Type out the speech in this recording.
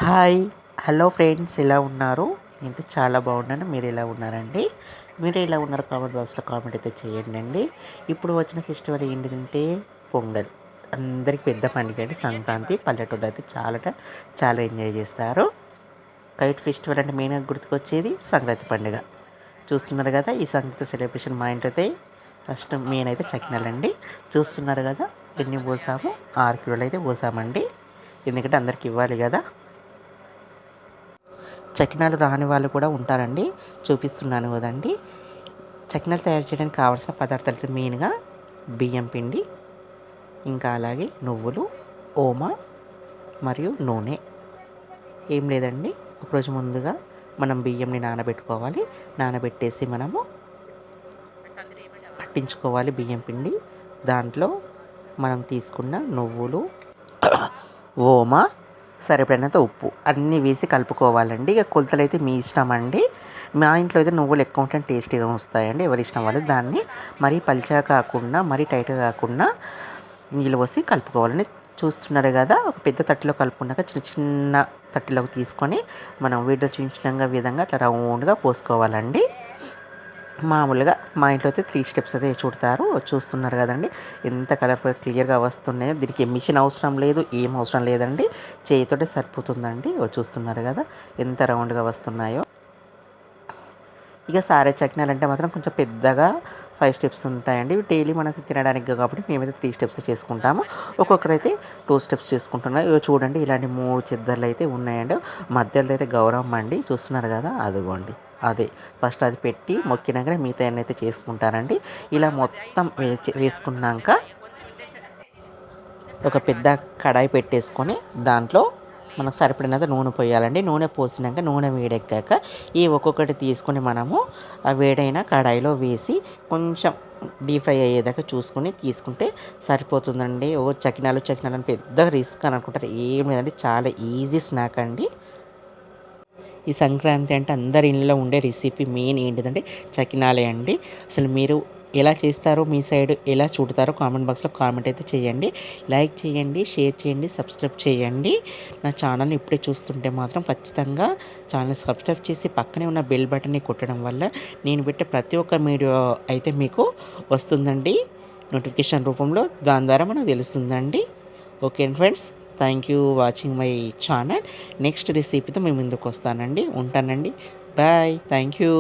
Hi hello friends, ఎలా ఉన్నారు? నేను చాలా బాగున్నాను. మీరు ఎలా ఉన్నారండి? మీరు ఎలా ఉన్నారు కామెంట్ బాక్స్లో కామెంట్ అయితే చేయండి అండి. ఇప్పుడు వచ్చిన ఫెస్టివల్ ఏంటంటే పొంగల్. అందరికి పెద్ద పండుగ అండి సంక్రాంతి. పల్లెటూళ్ళు అయితే చాలా ఎంజాయ్ చేస్తారు. కైట్ ఫెస్టివల్ అంటే మెయిన్గా గుర్తుకొచ్చేది సంక్రాంతి పండుగ. చూస్తున్నారు కదా, ఈ సంక్రాంతి సెలబ్రేషన్ మా ఇంట్లో అయితే ఫస్ట్ మెయిన్ అయితే చకినాలండి. చూస్తున్నారు కదా ఎన్ని పోసాము, 6 కిలోలు అయితే పోసామండి. ఎందుకంటే అందరికి ఇవ్వాలి కదా. చకినాలు రాని వాళ్ళు కూడా ఉంటారండి, చూపిస్తున్నాను కదండి. చకినాలు తయారు చేయడానికి కావాల్సిన పదార్థాలు అయితే మెయిన్గా బియ్యం పిండి, ఇంకా అలాగే నువ్వులు, ఓమ మరియు నూనె. ఏం లేదండి, ఒకరోజు ముందుగా మనం బియ్యంని నానబెట్టుకోవాలి. నానబెట్టేసి మనము పట్టించుకోవాలి బియ్యం పిండి. దాంట్లో మనం తీసుకున్న నువ్వులు, ఓమ, సరిపడినంత ఉప్పు అన్నీ వేసి కలుపుకోవాలండి. ఇక కొలతలు అయితే మీ ఇష్టం అండి. మా ఇంట్లో అయితే నువ్వులు ఎక్కువ ఉంటే టేస్టీగా వస్తాయండి. ఎవరి ఇష్టం వాళ్ళు. దాన్ని మరీ పల్చగా కాకుండా మరీ టైట్గా కాకుండా నీళ్ళు పోసి కలుపుకోవాలని. చూస్తున్నారు కదా, ఒక పెద్ద తట్టిలో కలుపుకున్నాక చిన్న చిన్న తట్టిలోకి తీసుకొని మనం వీడియో చూపించిన విధంగా అట్లా రౌండ్గా పోసుకోవాలండి. మామూలుగా మా ఇంట్లో అయితే 3 స్టెప్స్ అయితే చుడతారు. చూస్తున్నారు కదండి ఎంత కలర్ఫుల్ క్లియర్గా వస్తున్నాయో. దీనికి మిషన్ అవసరం లేదు, ఏం అవసరం లేదండి, చేతితోటే సరిపోతుందండి. చూస్తున్నారు కదా ఎంత రౌండ్గా వస్తున్నాయో. ఇక సారే చకినాలు అంటే మాత్రం కొంచెం పెద్దగా 5 స్టెప్స్ ఉంటాయండి. డైలీ మనకు తినడానికి కాబట్టి మేమైతే 3 స్టెప్స్ చేసుకుంటాము. ఒక్కొక్కరైతే 2 స్టెప్స్ చేసుకుంటున్నారు. ఇక చూడండి, ఇలాంటి 3 చెద్దర్లు అయితే ఉన్నాయండి. మధ్యలో అయితే గౌరవం అండి. చూస్తున్నారు కదా, అదిగోండి అదే. ఫస్ట్ అది పెట్టి మొక్కినాక మిగతా అయితే చేసుకుంటారండి. ఇలా మొత్తం వేసుకున్నాక ఒక పెద్ద కడాయి పెట్టేసుకొని దాంట్లో మనకు సరిపడినంత నూనె పోయాలండి. నూనె పోసినాక నూనె వేడెక్కాక ఈ ఒక్కొక్కటి తీసుకొని మనము ఆ వేడైన కడాయిలో వేసి కొంచెం డీప్ ఫ్రై అయ్యేదాకా చూసుకొని తీసుకుంటే సరిపోతుందండి. చకినాలు అని పెద్ద రిస్క్ అని అనుకుంటారు, ఏం లేదండి, చాలా ఈజీ స్నాక్ అండి. ఈ సంక్రాంతి అంటే అందరి ఇళ్ళలో ఉండే రెసిపీ మెయిన్ ఏంటిదంటే చకినాలే అండి. అసలు మీరు ఎలా చేస్తారో, మీ సైడ్ ఎలా చూడతారో కామెంట్ బాక్స్లో కామెంట్ అయితే చేయండి. లైక్ చేయండి, షేర్ చేయండి, సబ్స్క్రైబ్ చేయండి. నా ఛానల్ని ఇప్పుడే చూస్తుంటే మాత్రం ఖచ్చితంగా ఛానల్ సబ్స్క్రైబ్ చేసి పక్కనే ఉన్న బెల్ బటన్ని కొట్టడం వల్ల నేను పెట్టే ప్రతి ఒక్క వీడియో అయితే మీకు వస్తుందండి నోటిఫికేషన్ రూపంలో. దాని ద్వారా మనకు తెలుస్తుందండి. Okay friends, thank you watching my channel. Next రెసిపీతో మేము ముందుకు వస్తానండి. ఉంటానండి. బాయ్. Thank you.